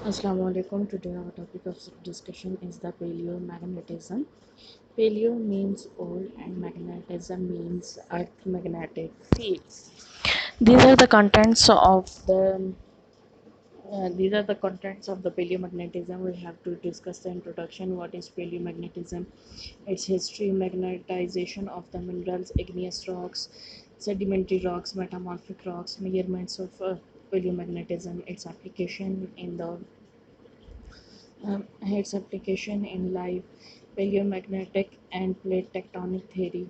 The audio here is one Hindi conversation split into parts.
Assalamu alaikum. Today our topic of discussion is the paleomagnetism. Paleo means old and magnetism means earth magnetic fields. These are the contents of the paleomagnetism. We have to discuss the introduction. What is paleomagnetism? Its history, magnetization of the minerals, igneous rocks, sedimentary rocks, metamorphic rocks, measurements of paleomagnetism, its application in life, paleomagnetic and plate tectonic theory.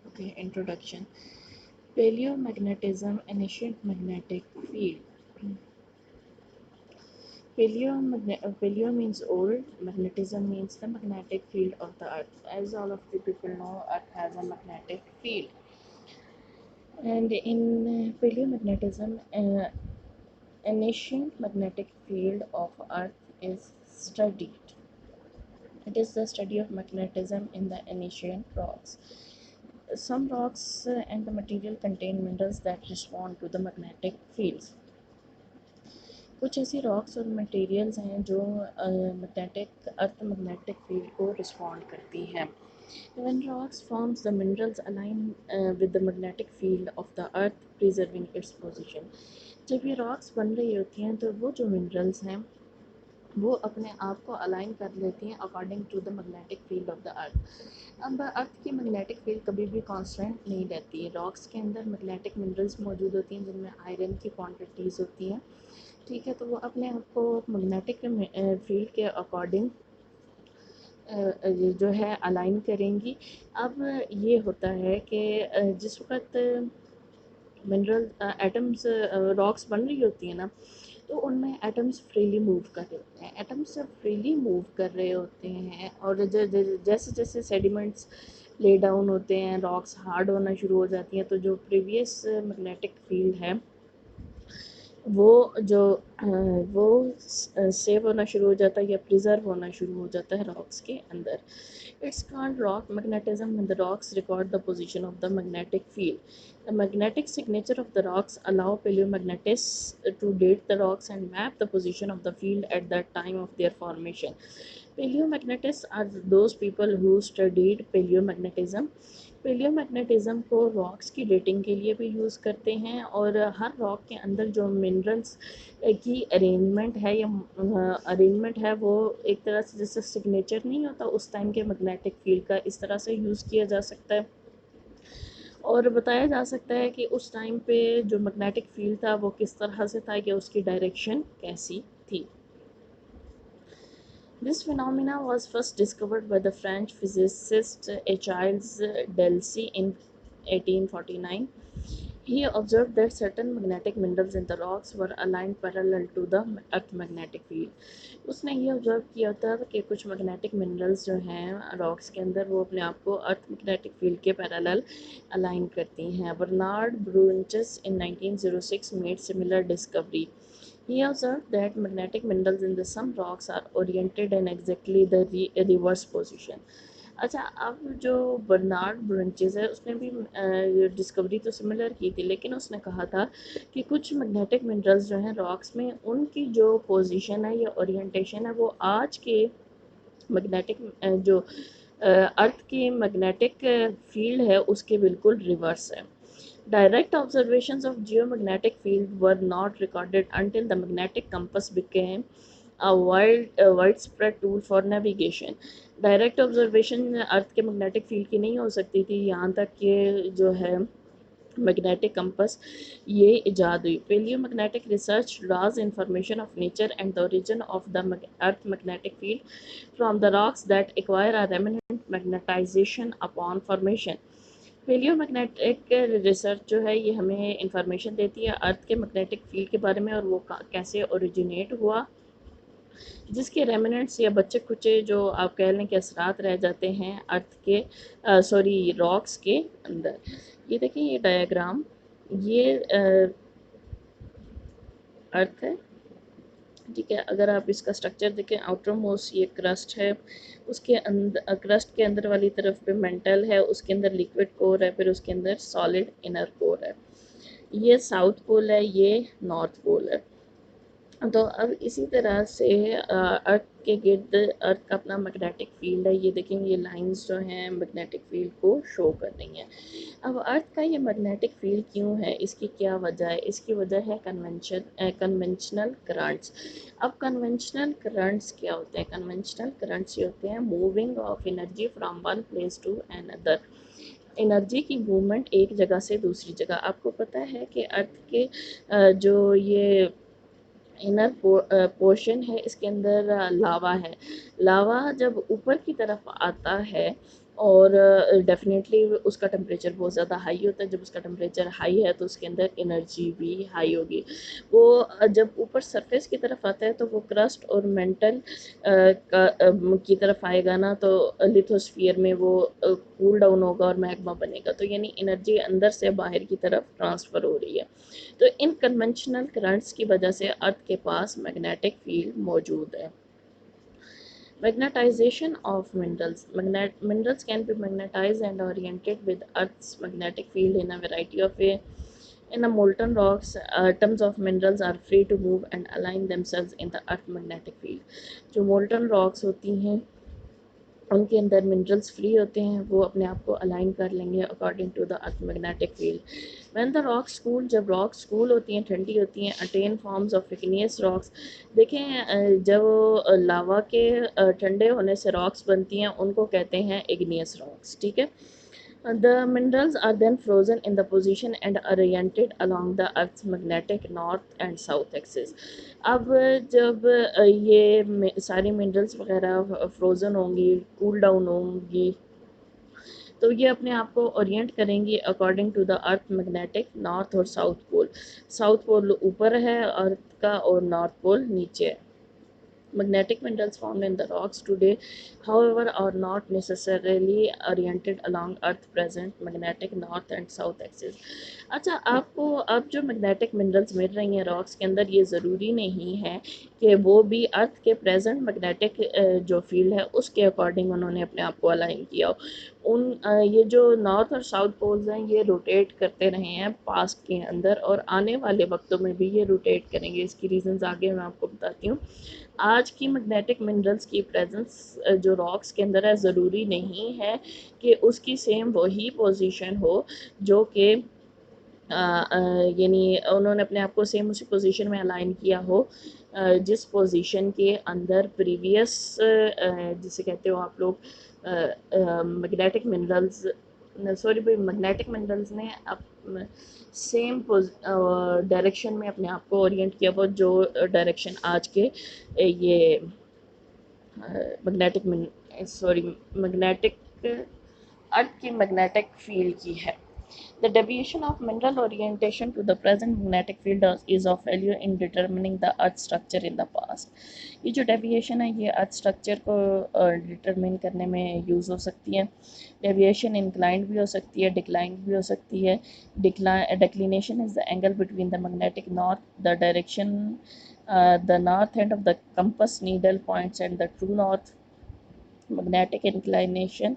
Okay, introduction. Paleomagnetism, an ancient magnetic field. Paleo means old, magnetism means the magnetic field of the earth. As all of the people know, earth has a magnetic field. And in paleomagnetism, an ancient magnetic field of earth is studied. It is the study of magnetism in the ancient rocks. Some rocks and the material contain minerals that respond to the magnetic fields. कुछ ऐसी रॉक्स और मटेरियल्स हैं जो मैग्नेटिक अर्थ मैग्नेटिक फील्ड को रिस्पॉन्ड करती हैं. When rocks forms, the minerals align with the magnetic field of the earth, preserving its position. जब ये रॉक्स बन रही होती हैं तो वो जो मिनरल्स हैं वो अपने आप को अलाइन कर लेती हैं according to the magnetic field of the earth. अब अर्थ की मैग्नेटिक फील्ड कभी भी कांस्टेंट नहीं रहती है. रॉक्स के अंदर मैग्नेटिक मिनरल्स मौजूद होती हैं जिनमें आयरन की क्वांटिटीज़ होती हैं. ठीक है, तो वो अपने आप को मैग्नेटिक फील्ड के अकॉर्डिंग जो है अलाइन करेंगी. अब ये होता है कि जिस वक्त मिनरल एटम्स रॉक्स बन रही होती हैं ना, तो उनमें एटम्स फ्रीली मूव कर रहे होते हैं. एटम्स जब फ्रीली मूव कर रहे होते हैं और जैसे जैसे सेडिमेंट्स ले डाउन होते हैं, रॉक्स हार्ड होना शुरू हो जाती हैं, तो जो प्रीवियस मैग्नेटिक फील्ड है वो सेव होना शुरू हो जाता है या प्रिजर्व होना शुरू हो जाता है रॉक्स के अंदर. It's called rock magnetism when the rocks record the position of the magnetic field. The magnetic signature of the rocks allow paleomagnetists to date the rocks and map the position of the field at the time of their formation. Paleomagnetists are those people who studied paleomagnetism. पेलियोमैग्नेटिज्म को रॉक्स की डेटिंग के लिए भी यूज़ करते हैं और हर रॉक के अंदर जो मिनरल्स की अरेंजमेंट है वो एक तरह से जैसे सिग्नेचर नहीं होता उस टाइम के मैग्नेटिक फील्ड का, इस तरह से यूज़ किया जा सकता है और बताया जा सकता है कि उस टाइम पे जो मैग्नेटिक फील्ड था वो किस तरह से था या उसकी डायरेक्शन कैसी थी. This phenomena was first discovered by the French physicist Charles Delcy in 1849. He observed that certain magnetic minerals in the rocks were aligned parallel to the earth magnetic field. उसने ये ऑब्जर्व किया था कि कुछ मैग्नेटिक मिनरल्स जो हैं रॉक्स के अंदर वो अपने आप को अर्थ मैग्नेटिक फील्ड के पैरेलल अलाइन करती हैं. Bernard Brunhes in 1906 made similar discovery. He observed that magnetic minerals in the some rocks are oriented in exactly the reverse position. अच्छा, अब जो बर्नार्ड ब्रंचेस है उसने भी डिस्कवरी तो सिमिलर की थी, लेकिन उसने कहा था कि कुछ मैग्नेटिक मिनरल्स जो हैं रॉक्स में उनकी जो पोजीशन है या ओरिएंटेशन है वो आज के मैग्नेटिक जो अर्थ की मैग्नेटिक फील्ड है उसके बिल्कुल रिवर्स है. Direct observations of geomagnetic field were not recorded until the magnetic compass became a widespread tool for navigation. Direct observation earth के मैग्नेटिक फील्ड की नहीं हो सकती थी यहाँ तक कि जो है मैग्नेटिक कंपस ये इजाद हुई. Paleomagnetic research draws information of nature and the origin of the earth magnetic field from the rocks that acquire a remnant magnetization upon formation. Paleomagnetic research जो है ये हमें इंफॉर्मेशन देती है अर्थ के मैग्नेटिक फील्ड के बारे में और वो कैसे ओरिजिनेट हुआ, जिसके रेमिनेंट्स या बच्चे कुचे जो आप कह लें कि असरात रह जाते हैं अर्थ के रॉक्स के अंदर. ये देखिए ये डायग्राम, ये अर्थ है. ठीक है, अगर आप इसका स्ट्रक्चर देखें, आउटर मोस्ट ये क्रस्ट है, उसके अंदर क्रस्ट के अंदर वाली तरफ पे मेंटल है, उसके अंदर लिक्विड कोर है, फिर उसके अंदर सॉलिड इनर कोर है. ये साउथ पोल है, ये नॉर्थ पोल है. तो अब इसी तरह से अर्थ के गिर्द अर्थ का अपना मैग्नेटिक फील्ड है। ये देखेंगे ये लाइंस जो हैं मैग्नेटिक फील्ड को शो कर रही हैं। अब अर्थ का ये मैग्नेटिक फील्ड क्यों है, इसकी क्या वजह है? इसकी वजह है कन्वेंशनल करंट्स। अब कन्वेंशनल करंट्स क्या होते हैं? कन्वेंशनल करंट्स ये होते हैं moving of energy from one place to another. Energy की मूवमेंट एक जगह से दूसरी जगह। आपको पता है कि अर्थ के जो ये इनर पोर्शन है इसके अंदर लावा है। लावा जब ऊपर की तरफ आता है और डेफिनेटली उसका टेम्परेचर बहुत ज़्यादा हाई होता है। जब उसका टेम्परेचर हाई है तो उसके अंदर एनर्जी भी हाई होगी। वो जब ऊपर सरफेस की तरफ आता है तो वो क्रस्ट और मेंटल की तरफ आएगा ना, तो लिथोस्फीयर में वो कूल डाउन होगा और मैग्मा बनेगा। तो यानी एनर्जी अंदर से बाहर की तरफ ट्रांसफ़र हो रही है। तो इन कन्वेंशनल करंट्स की वजह से अर्थ के पास मैग्नेटिक फील्ड मौजूद है। Magnetization of minerals. Minerals can be magnetized and oriented with Earth's magnetic field in a variety of ways. In a molten rocks, atoms of minerals are free to move and align themselves in the Earth magnetic field. जो molten rocks होती हैं उनके अंदर मिनरल्स फ्री होते हैं, वो अपने आप को अलाइन कर लेंगे according to the earth magnetic field. When the rocks cool, जब रॉक्स कूल होती हैं, ठंडी होती हैं, attain forms of igneous rocks. देखें जब लावा के ठंडे होने से रॉक्स बनती हैं उनको कहते हैं इग्नियस रॉक्स, ठीक है। The minerals are then frozen in the position and oriented along the Earth's magnetic north and south axis. अब जब ये सारी मिनरल्स वगैरह फ्रोज़न होंगी, कूल डाउन होंगी, तो ये अपने आप को ओरिएंट करेंगी according to the earth magnetic north और साउथ पोल। साउथ पोल ऊपर है अर्थ का और नॉर्थ पोल नीचे है। Magnetic minerals found in the rocks today, however, are not necessarily oriented along Earth present magnetic north and south axis. अच्छा, आपको अब जो मैग्नेटिक मिनरल्स मिल रही हैं रॉक्स के अंदर, ये ज़रूरी नहीं है कि वो भी अर्थ के प्रेजेंट मैग्नेटिक जो फील्ड है उसके अकॉर्डिंग उन्होंने अपने आप को अलाइन किया हो। ये जो नॉर्थ और साउथ पोल्स हैं ये रोटेट करते रहे हैं पास्ट के अंदर और आने वाले वक्तों में भी ये रोटेट करेंगे। इसकी रीजंस आगे मैं आपको बताती हूँ। आज की मैग्नेटिक मिनरल्स की प्रेजेंस जो रॉक्स के अंदर है, ज़रूरी नहीं है कि उसकी सेम वही पोजीशन हो जो कि यानी उन्होंने अपने आप को सेम उसी पोजीशन में अलाइन किया हो जिस पोजीशन के अंदर प्रीवियस जिसे कहते हो आप लोग मैग्नेटिक मिनरल्स, सॉरी भाई, मैग्नेटिक मिनरल्स ने अब सेम डायरेक्शन में अपने आप को ओरिएंट किया हो जो डायरेक्शन आज के ये मैग्नेटिक अर्थ की मैग्नेटिक फील्ड की है। The deviation of mineral orientation to the present magnetic field is of value in determining the earth structure in the past. ये जो डेविएशन है ये अर्थ स्ट्रक्चर को डिटरमिन करने में यूज़ हो सकती है। डेविएशन इंक्लाइंड भी हो सकती है, डिक्लाइंड भी हो सकती है। Declination is the angle between the magnetic north, the direction the north end of the compass needle points and the true north. Magnetic inclination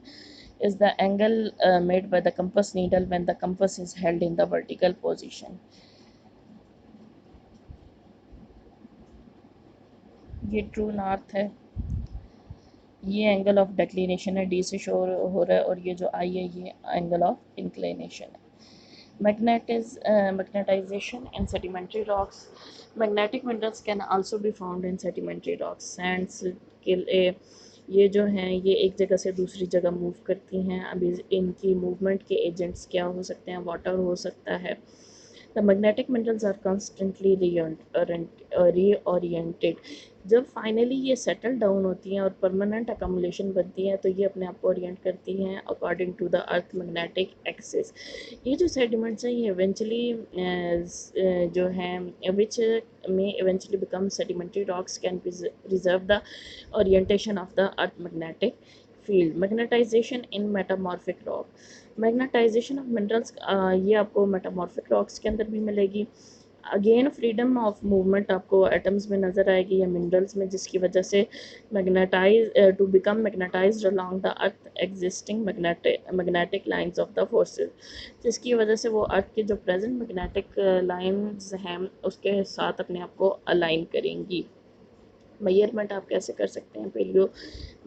is the angle made by the compass needle when the compass is held in the vertical position. ये ट्रू नॉर्थ है, ये एंगल ऑफ डिक्लिनेशन है, डी से शो हो रहा है, और ये जो आई है ये एंगल ऑफ इंक्लिनेशन है। Magnetization in sedimentary rocks. Magnetic minerals can also be found in sedimentary rocks. Sands के ये जो हैं ये एक जगह से दूसरी जगह मूव करती हैं। अभी इनकी मूवमेंट के एजेंट्स क्या हो सकते हैं? वाटर हो सकता है। The magnetic minerals are constantly reoriented. जब फाइनली ये सेटल डाउन होती हैं और परमानेंट अकमुलेशन बनती हैं तो ये अपने आप को ओरिएंट करती हैं according to the earth magnetic axis. ये जो सेडिमेंट्स हैं ये इवेंचुअली जो हैं विच में eventually become sedimentary rocks can reserve the orientation of the earth magnetic field. Magnetisation in metamorphic rock. Magnetisation of minerals ये आपको मेटामॉर्फिक रॉक्स के अंदर भी मिलेगी। अगेन फ्रीडम ऑफ मूवमेंट आपको एटम्स में नज़र आएगी या मिनरल्स में, जिसकी वजह से magnetise to become magnetised along the earth existing magnetic lines of the forces, जिसकी वजह से वो अर्थ के जो प्रेजेंट मैग्नेटिक लाइंस हैं उसके साथ अपने आप को अलाइन करेंगी। मेजरमेंट आप कैसे कर सकते हैं पेलियो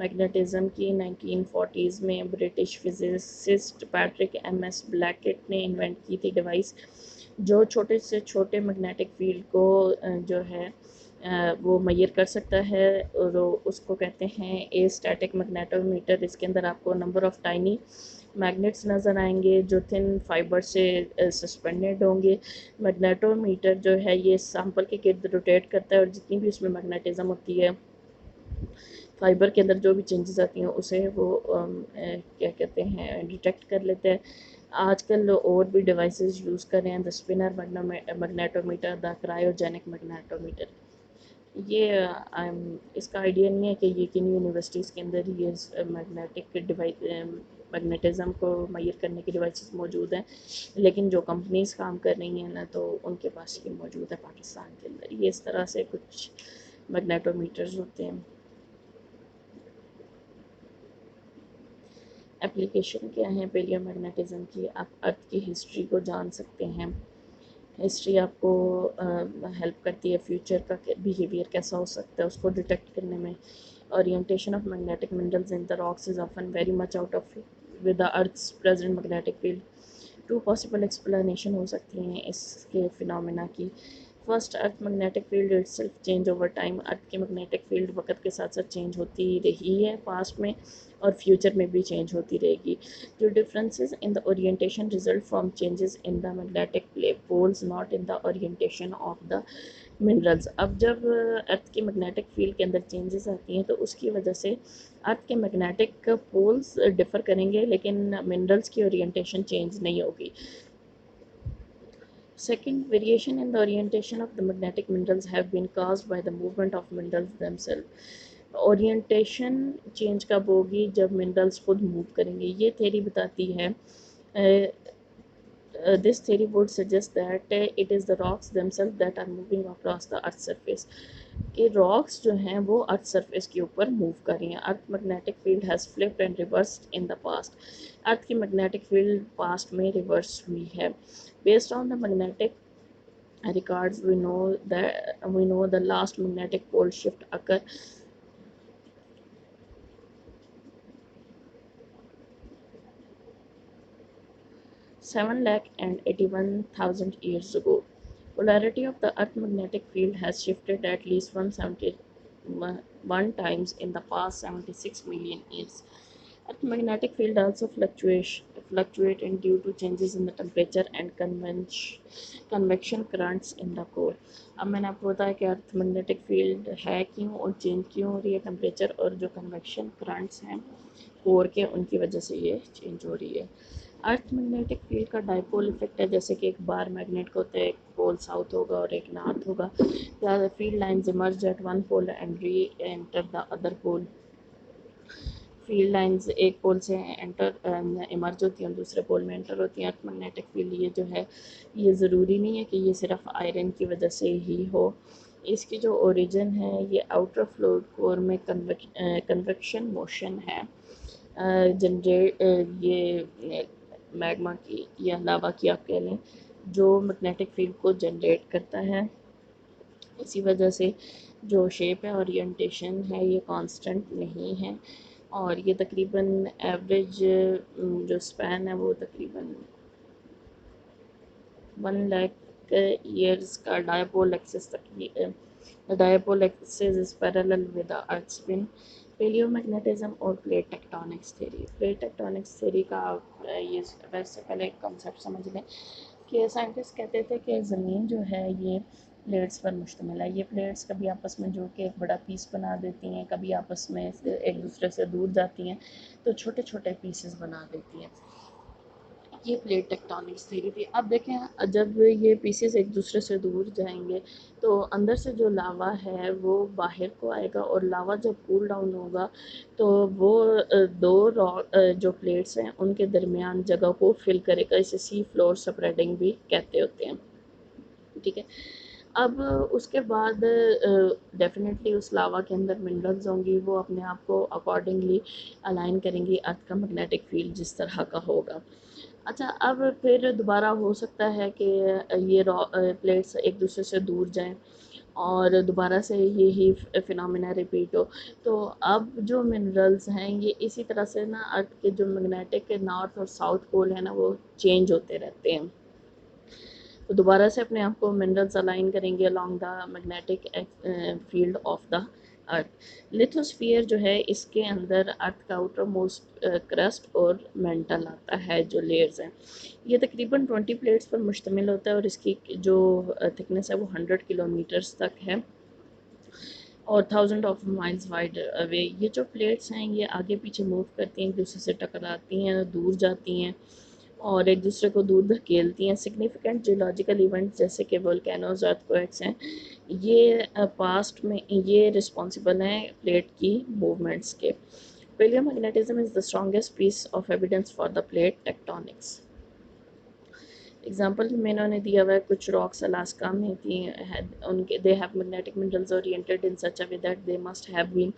मैग्नेटिज्म की? 1940s में British physicist Patrick M S Blackett ने इन्वेंट की थी डिवाइस जो छोटे से छोटे मैग्नेटिक फील्ड को जो है वो मेजर कर सकता है, और उसको कहते हैं ए स्टैटिक मैग्नेटोमीटर। इसके अंदर आपको नंबर ऑफ टाइनी मैग्नेट्स नज़र आएंगे जो थिन फाइबर से सस्पेंडेड होंगे। मैग्नेटोमीटर जो है ये सैंपल के गिर्द रोटेट करता है और जितनी भी उसमें मैग्नेटिज्म होती है, फाइबर के अंदर जो भी चेंजेस आती हैं उसे वो क्या कहते हैं डिटेक्ट कर लेते हैं। आजकल और भी डिवाइसेस यूज़ कर रहे हैं, the spinner magnetometer, the cryogenic magnetometer. ये इसका आइडिया नहीं है कि ये किन यूनिवर्सिटीज़ के अंदर ये मैग्नेटिक डिवाइस मैग्नेटिज्म को मेजर करने की डिवाइसेस मौजूद हैं, लेकिन जो कंपनीज काम कर रही हैं ना तो उनके पास ये मौजूद है पाकिस्तान के अंदर। ये इस तरह से कुछ मैग्नेटोमीटर्स होते हैं। एप्लीकेशन क्या है पेलियो मैग्नेटिज्म की? आप अर्थ की हिस्ट्री को जान सकते हैं। हिस्ट्री आपको हेल्प करती है फ्यूचर का बिहेवियर कैसा हो सकता है उसको डिटेक्ट करने में। Orientation of magnetic minerals in the rocks is often very much out of with the earth's present magnetic field. Two possible explanation हो सकती हैं इसके फिनोमेना की। First, earth magnetic field itself change over time. Earth की मैग्नेटिक फील्ड वक्त के साथ साथ चेंज होती रही है पास्ट में और फ्यूचर में भी चेंज होती रहेगी। जो differences in the orientation result from changes in the magnetic poles not in the orientation of the minerals. अब जब अर्थ की मैग्नेटिक फील्ड के अंदर चेंजेस आती हैं तो उसकी वजह से अर्थ के मैग्नेटिक पोल्स डिफर करेंगे लेकिन मिनरल्स की ओरिएंटेशन चेंज नहीं होगी। Second, variation in the orientation of the magnetic minerals have been caused by the movement of minerals themselves. Orientation change कब होगी? जब मिनरल्स खुद मूव करेंगे। ये थ्योरी बताती है this theory would suggest that it is the rocks themselves that are moving across the earth surface, कि रॉक्स जो हैं वो अर्थ सरफेस के ऊपर मूव कर रही हैं। Earth magnetic field has flipped and reversed in the past. Earth की मैग्नेटिक फील्ड पास्ट में रिवर्स हुई है। Based on the magnetic records we know the last magnetic pole shift occur seven lakh and 81,000 years ago. Polarity of the Earth magnetic field has shifted at least 171 times in the past 76 million years. Earth magnetic field also fluctuate and due to changes in the temperature and convection currents in the core. अब मैंने आपको बताया कि अर्थ मैग्नेटिक फील्ड है क्यों और चेंज क्यों हो रही है, टेम्परेचर और जो कन्वेक्शन करंट्स हैं कोर के उनकी वजह से ये चेंज हो रही है। अर्थ मैग्नेटिक फील्ड का डाइपोल इफेक्ट है, जैसे कि एक बार मैग्नेट को होता है, एक पोल साउथ होगा और एक नॉर्थ होगा। The field lines emerge at one pole and reenter the other pole. Field lines एक पोल से एंटर इमर्ज होती हैं और दूसरे पोल में एंटर होती हैं। अर्थ मैग्नेटिक फील्ड ये जो है ये ज़रूरी नहीं है कि ये सिर्फ आयरन की वजह से ही हो। इसकी जो ओरिजिन है ये आउटर फ्लूइड कोर में कन्वेक्शन मोशन है जनरेट ये मैग्मा की या लावा की आप कह लें, जो मैग्नेटिक फील्ड को जनरेट करता है। इसी वजह से जो शेप है ओरिएंटेशन है ये कांस्टेंट नहीं है और ये तकरीबन एवरेज जो स्पैन है वो तकरीबन 1 लाख ईयर्स का डायपोल एक्सिस तक। Dipole axis is parallel with the earth spin. Paleomagnetism और plate tectonics theory. Plate tectonics theory का ये वैसे पहले एक कॉन्सेप्ट समझ लें कि साइंटिस्ट कहते थे कि ज़मीन जो है ये प्लेट्स पर मुश्तमिल है। ये प्लेट्स कभी आपस में जुड़ के एक बड़ा पीस बना देती हैं, कभी आपस में एक दूसरे से दूर जाती हैं तो छोटे छोटे पीसेस बना देती हैं। ये प्लेट टेक्टोनिक्स थ्योरी थी। अब देखें जब ये पीसेस एक दूसरे से दूर जाएंगे तो अंदर से जो लावा है वो बाहर को आएगा और लावा जब कूल डाउन होगा तो वो दो जो प्लेट्स हैं उनके दरमियान जगह को फिल करेगा। इसे सी फ्लोर स्प्रेडिंग भी कहते होते हैं। ठीक है। अब उसके बाद डेफिनेटली उस लावा के अंदर मिनरल्स होंगी, वो अपने आप को अकॉर्डिंगली अलाइन करेंगी अर्थ का मैग्नेटिक फील्ड जिस तरह का होगा। अच्छा, अब फिर दोबारा हो सकता है कि ये प्लेट्स एक दूसरे से दूर जाएं और दोबारा से यही फिनोमेना रिपीट हो। तो अब जो मिनरल्स हैं ये इसी तरह से ना अर्थ के जो मैग्नेटिक नॉर्थ और साउथ पोल है ना वो चेंज होते रहते हैं। तो दोबारा से अपने आप को मिनरल्स अलाइन करेंगे along the magnetic field of the earth. Lithosphere जो है इसके अंदर अर्थ का आउटर मोस्ट क्रस्ट और मेंटल आता है जो लेयर्स हैं। ये तकरीबन 20 प्लेट्स पर मुश्तमिल होता है और इसकी जो थिकनेस है वो 100 किलोमीटर्स तक है और 1000 ऑफ माइल्स वाइड अवे। ये जो प्लेट्स हैं ये आगे पीछे मूव करती हैं, एक दूसरे से टकराती हैं, दूर जाती हैं और एक दूसरे को दूर धकेलती हैं। सिग्निफिकेंट जियोलॉजिकल इवेंट्स जैसे कि वोल्केनोज, अर्थक्वेक्स हैं, ये पास्ट में ये रिस्पॉन्सिबल हैं प्लेट की मूवमेंट्स के। Paleomagnetism is the strongest piece of evidence for the plate tectonics. Example में इन्होंने दिया हुआ है कुछ रॉक्स अलास्का में थी, उनके they have magnetic minerals oriented in such a way that they must have been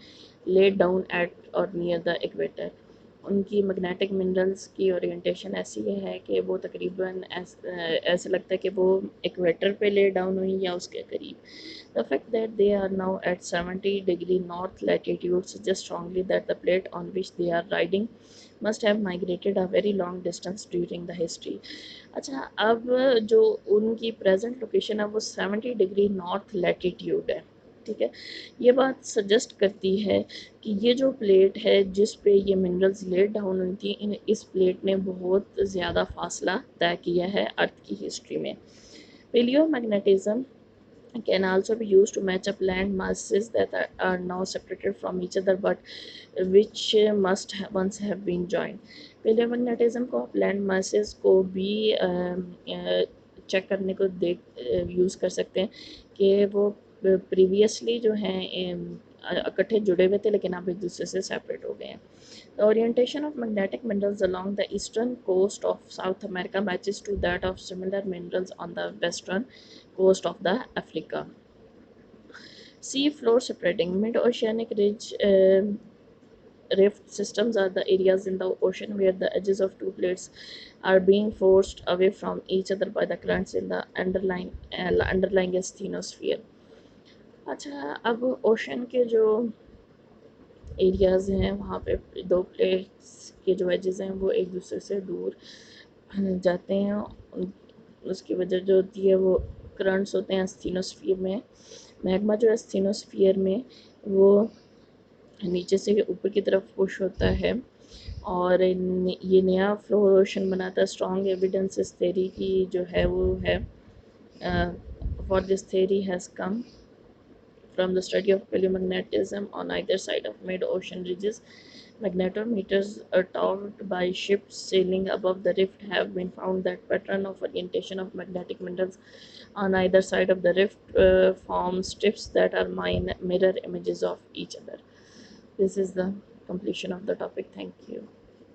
laid down at or near the equator. उनकी मैग्नेटिक मिनरल्स की ओरिएंटेशन ऐसी है कि वो तकरीबन ऐसा लगता है कि वो इक्वेटर पे ले डाउन हुई या उसके करीब। The fact that they are now at 70-degree north latitude suggests strongly that the plate on which they are riding must have migrated a very long distance during the history. अच्छा, अब जो उनकी प्रेजेंट लोकेशन है वो 70 डिग्री नॉर्थ लैटिट्यूड है। ठीक है, ये बात सजेस्ट करती है कि ये जो प्लेट है जिस पे ये मिनरल्स लेट डाउन हुई थी, इस प्लेट ने बहुत ज़्यादा फासला तय किया है अर्थ की हिस्ट्री में। पेलियोमैग्नेटिज्म can also be used to match up land masses that are now separated from each other but which must once have been joined. Palaeomagnetism को आप लैंड मासेस को भी चेक करने को देख यूज़ कर सकते हैं कि वो प्रीवियसली जो हैं इकट्ठे जुड़े हुए थे लेकिन अब एक दूसरे से सेपरेट हो गए हैं। The orientation of magnetic minerals along the eastern coast of South America matches to that of similar minerals on the western coast of the Africa. Sea floor spreading. Mid-oceanic ridge rift systems are the areas in the ocean where the edges of two plates are being forced away from each other by the currents in the underlying asthenosphere. अच्छा, अब ओशन के जो एरियाज़ हैं वहाँ पे दो प्लेट्स के जो एजेस हैं वो एक दूसरे से दूर जाते हैं। उसकी वजह जो होती है वो करंट्स होते हैं एस्थीनोस्फीयर में। मैग्मा जो है एस्थीनोस्फीयर में वो नीचे से ऊपर की तरफ पुश होता है और ये नया फ्लोर ओशन बनाता है। स्ट्रॉन्ग एविडेंस इस थ्योरी की जो है वो है for this theory has come from the study of paleomagnetism on either side of mid-ocean ridges. Magnetometers towed by ships sailing above the rift have been found that pattern of orientation of magnetic minerals on either side of the rift form strips that are mirror images of each other. This is the completion of the topic. Thank you.